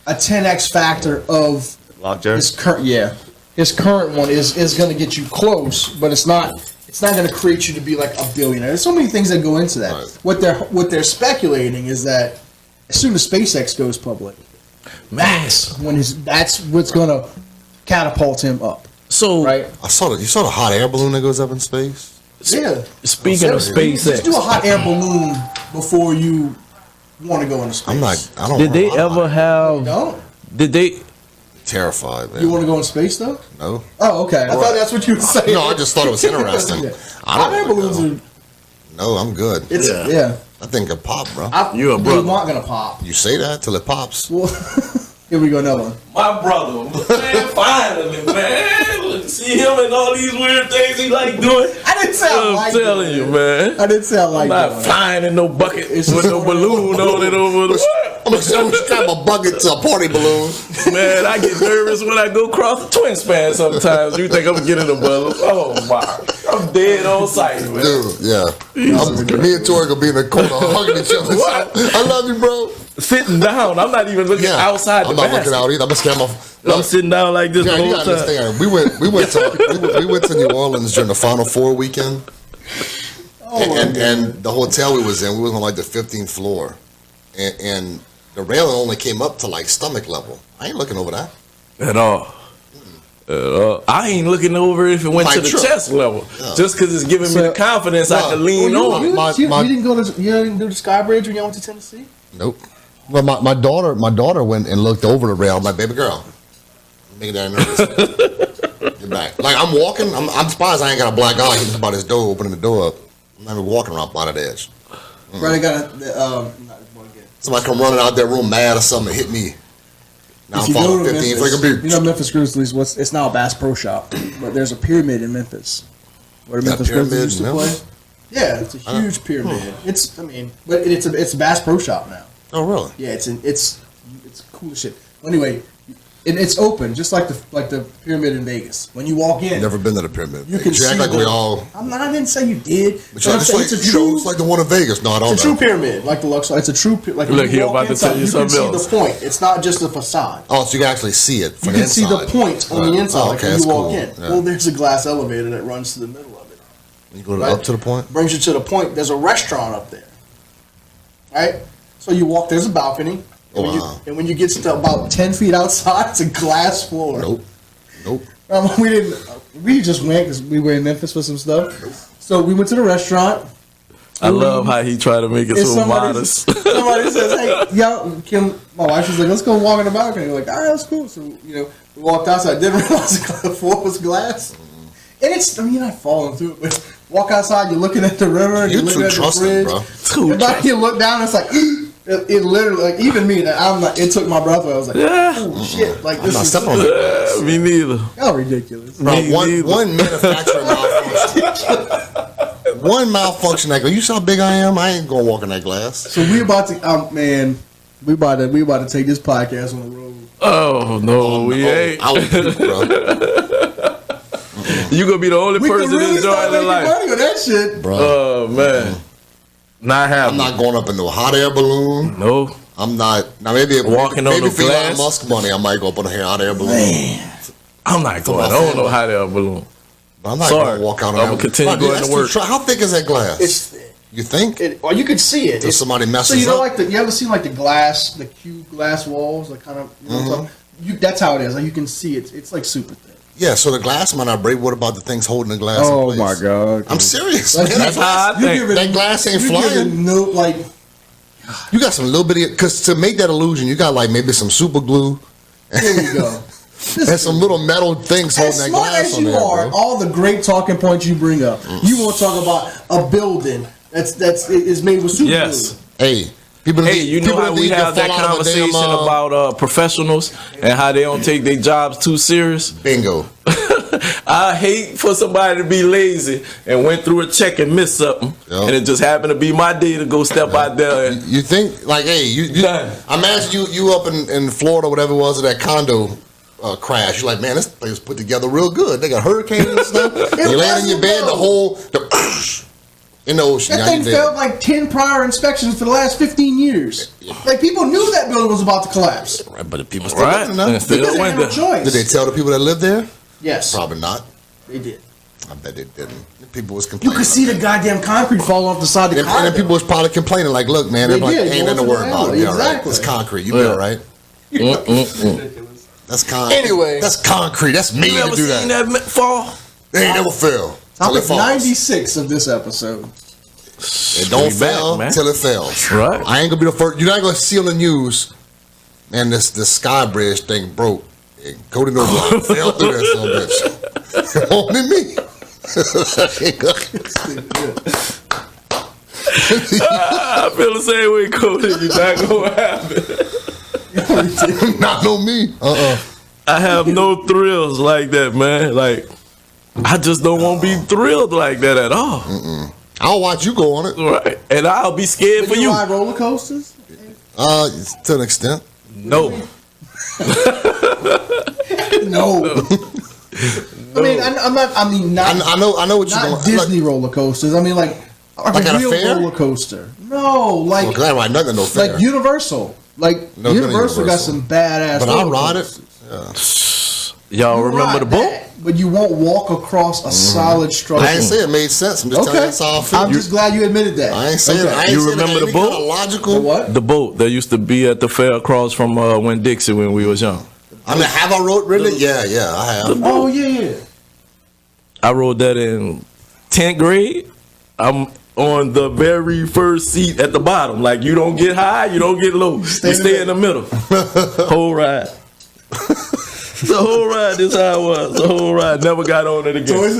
a 10x factor of Lockjaw. his current one is going to get you close, but it's not going to create you to be like a billionaire. There's so many things that go into that. Right. What they're speculating is that as soon as SpaceX goes public, Max. that's what's going to catapult him up, So, right? You saw the hot air balloon that goes up in space? Yeah. speaking of Just do a SpaceX, hot air balloon before you want to go into space. I don't did they I'm ever have? Don't Did they? terrified, man. you want to go in space though? No. Oh, okay. I thought that's what you were saying. No, I just thought it was interesting. Yeah. I Hot don't air wanna balloons go. are. No, I'm good. It's Yeah. yeah. I think it pop, bro. You a They're brother. not gonna pop. You say that till it pops. Well, here we go. Another one. My brother, man, finally, man. See him and all these weird things he like doing. I didn't say I I'm like telling it. you, man. I didn't say I I'm like not that. flying in no bucket It's with just no one of balloon those- on it over the I'm gonna strap a bucket to a party balloon. Man, I get nervous when I go across the twin span sometimes. You think I'm getting a balloon? Oh my. I'm dead on sight, man. Dude, yeah. Me and Tori gonna be in the corner hugging each other. What? I love you, bro. Sitting down. I'm not even looking Yeah. outside the I'm not basket. looking out either. I'm gonna scare my. I'm Look, sitting down like this yeah, the you whole gotta time. understand. We went to New Orleans during the Final Four weekend, and the hotel we was in, we was on like the 15th floor, and the railing only came up to like stomach level. I ain't looking over that. At all. I ain't looking over if it went Like to the Trump. chest level. Yeah. Just because it's giving me the confidence I No. can lean Well, on. You didn't do the Sky Bridge when you went to Tennessee? Nope. Well, my daughter went and looked over the rail. I'm like, baby girl, make that nervous. Get back. Like I'm walking. I'm surprised I ain't got a black eye. He's about his door, opening the door up. I'm not even walking around by the edge. Right, I got a. Somebody come running out that room mad or something, hit me. Now I'm following 15 like a beach. You know Memphis Grizzlies. It's now a Bass Pro Shop, but there's a pyramid in Memphis where the Got Memphis pyramid Grizzlies used to in play. Memphis? Yeah, it's a huge pyramid. But it's a Bass Pro Shop now. Oh really? Yeah, it's cool as shit. Anyway, it's open just like the pyramid in Vegas. When you walk in, Never been to the pyramid. you can You see. act like we all. I didn't say you did. But you're I'm like, saying it's like the one in Vegas. No, I don't It's a true know. pyramid, like the Luxor. It's a true like. when Look, you he walk about to inside, tell you can something see else. the point. It's not just the facade. Oh, so you can actually see it You from can the see inside. the point on the Right. inside Oh, like okay, when that's you walk cool. in. Yeah. Well, there's a glass elevator that runs to the middle of it. You go Right. up to the point. Brings you to the point. There's a restaurant up there. Right? So you walk, there's a balcony. Oh, when wow. and when you get to about 10 feet outside, it's a glass floor. Nope. We just went because we were in Memphis for some stuff. So we went to the restaurant. I love how he tried to make it And so modest. somebody says, "Hey, yo, Kim." My wife was like, "Let's go walk on the balcony." We're like, "All right, that's cool." So we walked outside. Didn't realize the floor was glass. And you're not falling through it, but walk outside. You're looking at the river. You're You're looking too at the trusting, bridge. bro. Too And then you look down. It's like it literally, like even me. That I'm like, it took my breath away. I was like, "Oh shit!" Like I'm this not is stepping on that. Me neither. how ridiculous. Bro, Me neither. one manufacturing malfunction. One malfunction. Like, you see how big I am? I ain't gonna walk in that glass. So we about to, man. We about to take this podcast on the road. Oh no, we ain't. I was puke, bro. You gonna be the only We person can really start enjoying making their life. money with that shit. Bro, Oh man, not I'm happening. not going up in no hot air balloon. No, I'm not. Now maybe Walking on maybe the for Elon glass? Musk money, I might go up on a hot air balloon. I'm not going. my I don't know family. how to balloon. But I'm not Sorry. going to walk out on I'ma that. continue Bro, going that's to too work. How thick is that glass? It's You think? or you could see it. If somebody So messes you know, up? like you ever seen like the glass, the cube glass walls, like kind of. You know what I'm talking- that's how it is. Like you can see it. It's like super thin. Yeah, so the glass might not break. What about the things holding the glass Oh in place? god! I'm serious. Like, man. That's how I think. That glass ain't flying. No, like You got some little bitty, because to make that illusion, you got like maybe some super glue there you go. and some little metal things holding As that smart glass as on you there, are, bro. all the great talking points you bring up, you want to talk about a building is made with super Yes. glue. Hey, people. Hey, you know people how we think have you that fall out of a damn, conversation about professionals and how they don't take their jobs too serious? bingo. I hate for somebody to be lazy and went through a check and missed something, Yep. and it just happened to be my day to go step out there. And You think like, hey, you Done. imagine you up in Florida, whatever it was, at that condo crash. You're like, man, this place was put together real good. They got hurricanes and stuff. And you land in your bed, the in the ocean. That now thing you dead. failed like 10 prior inspections for the last 15 years. Like, people knew that building was about to collapse. Right, but the people still right, living there. and Because still they went had no there. choice. Did they tell the people that lived there? Yes, Probably not. they did. I bet they didn't. The people was You complaining. could see the goddamn concrete fall off the side of the And car. then people was probably complaining, like, look, man, They they're like, did. ain't Go nothing to to worry the about. alley. Be all right. Exactly. It's concrete. You be Yeah. all right. That's concrete. Anyway. That's concrete. That's me You to ever do seen that. that fall? They ain't never fail. Till it Topic falls. 96 of this episode. It don't We back, fail man. till it fails. Right. I ain't gonna be the first. You're not gonna see on the news, man. This sky bridge thing broke. And Cody knows I fell through that son of a bitch. It won't be me. I feel the same way, Cody. You're not gonna happen. Not no me. I have no thrills like that, man. Like, I just don't want to be thrilled like that at all. I'll watch you go on it. Right. And I'll be scared for Did you. ride roller coasters? To an extent. No. No. I mean, I'm not. I mean, not. I know what you're not going. Disney roller coasters. I mean, like Like a at a real fair? roller coaster. No, like Because I ride nothing at no fair. like Universal. Like No, Universal got Universal. some badass. But I roller ride coasters. it. Y'all You remember ride the boat? that, but you won't walk across a solid structure. I ain't say it made sense. I'm just telling you Okay, that's how I feel. I'm just glad you admitted that. I ain't saying. Okay. I ain't You saying remember that the any boat? kinda logical. The what? The boat that used to be at the fair across from Winn Dixie when we was young. I mean, have I rode really? Yeah, I have. Oh yeah. I rode that in 10th grade. I'm on the very first seat at the bottom. Like, you don't get high, you don't get low. You stay in the middle. Whole ride. The whole ride, this how it was. The whole ride. Never got on it So again. it's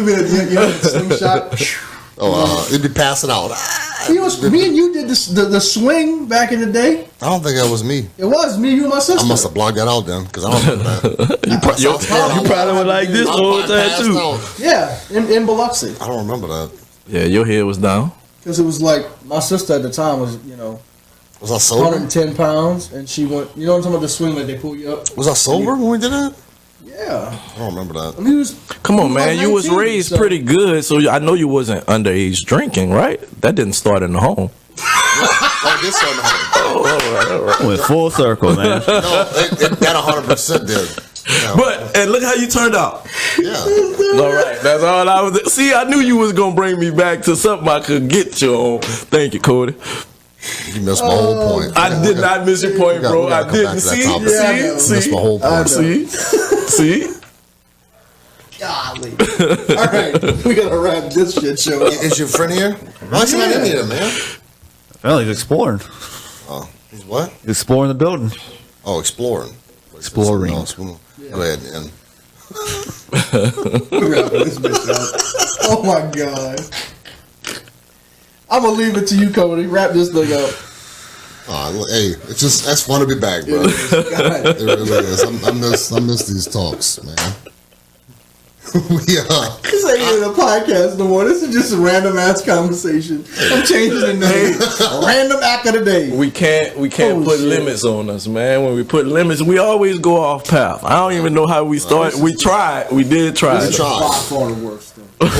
been a slingshot. It'd be passing out. Me and you did the swing back in the day. I don't think that was me. It was me, you, and my sister. I must have blocked that out then, because I don't remember that. You probably were like this the whole time, too. Yeah, in Biloxi. I don't remember that. Yeah, your head was down. Because it was like, my sister at the time was, Was I sober? 110 pounds, and she went, you know what I'm talking about, the swing that they pull you up? Was I sober when we did that? Yeah. I don't remember that. I mean, it was, Come on, he man. like You was 19, raised so- pretty good, so I know you wasn't underage drinking, right? That didn't start in the home. Like this on the home. Went full circle, man. No, that 100% did. Yeah. But, and look how you turned out. Yeah. All right, that's all I was. See, I knew you was gonna bring me back to something I could get you on. Thank you, Cody. You missed my whole point. I did not miss your point, We gotta- bro. we gotta I come back didn't. to that See, topic. Yeah, I know. see, Missed my whole I point. know. see. Golly. All right, we gotta wrap this shit show up. Is your friend here? Why is he not in here, man? Well, he's exploring. Oh, he's what? He's exploring the building. Oh, exploring. Exploring. Go ahead, and Wrap this bitch up. Oh my god. I'm gonna leave it to you, Cody. Wrap this thing up. hey, it's just that's fun to be back, bro. God. It really is. I miss these talks, man. This ain't even a podcast no more. This is just a random ass conversation. I'm changing the name. Random act of the day. We can't Oh, put shit. limits on us, man. When we put limits, we always go off path. I don't even know how we started. We tried. We did try. We tried. By far the worst thing. Look,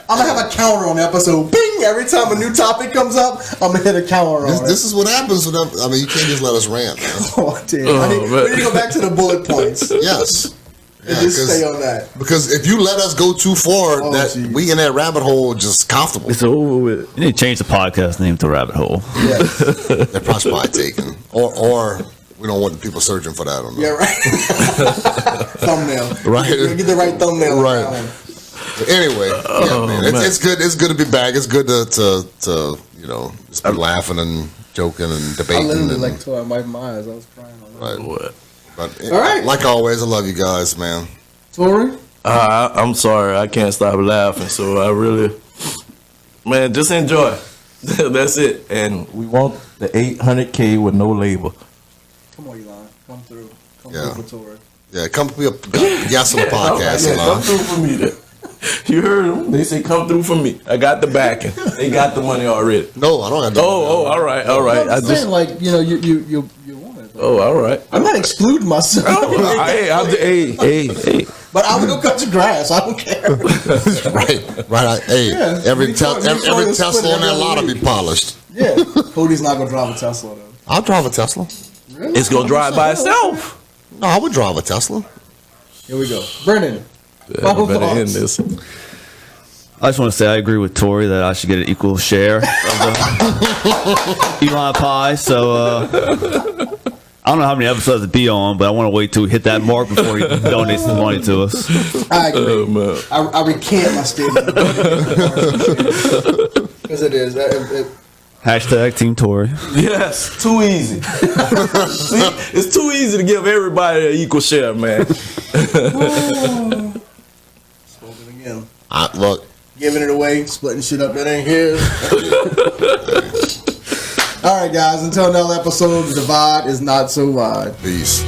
I'm gonna have a counter on the episode. Bing! Every time a new topic comes up, I'm gonna hit a counter on it. this is what happens whenever. I mean, you can't just let us rant, man. Oh damn! Oh, we man. need to go back to the bullet points and Yes. Yeah, just stay on that. because if you let us go too far, Oh, that geez. we in that rabbit hole just comfortable. It's over with. You need to change the podcast name to Rabbit Hole. Yes. They're probably taken, or we don't want the people searching for that. I don't know. Yeah, right. Thumbnail. Right. Get the right thumbnail. on Right. that one. But anyway, yeah, man, man. it's good. It's good to be back. It's good to just be laughing and joking and I debating. literally and, like told my eyes. I was crying on that. right. What? But All right. like always, I love you guys, man. Tori? I'm sorry. I can't stop laughing. So I really, man, just enjoy. That's it. And we want the 800K with no labor. Come on, Elon. Come through. Come Yeah. through for Tori. Yeah, come be a guest on the podcast. Yeah, come Elon. through for me. Then. You heard them? They say come through for me. I got the backing. They got the money already. No, I don't have to. Oh, all right. I'm saying, like, you want it. Oh, all right. I'm not excluding myself. Hey. But I would go cut your grass. I don't care. right. Hey, Yeah, every we try to Tesla split on that every lot will week. be polished. Yeah. Cody's not gonna drive a Tesla though. I'll drive a Tesla. Really? It's gonna drive by itself. No, I would drive a Tesla. Here we go. Brennan. Yeah, Final better end thoughts. this. I just want to say I agree with Tori that I should get an equal share of the Elon pie. So I don't know how many episodes to be on, but I want to wait till we hit that mark before he donates the money to us. I agree. Oh, man. I recant my statement. Because it is. Hashtag Team Tori. Yes, too easy. See, it's too easy to give everybody an equal share, man. Spoken again. Look, Giving it away, splitting shit up. It ain't his. All right, guys. Until another episode, the divide is not so wide. peace.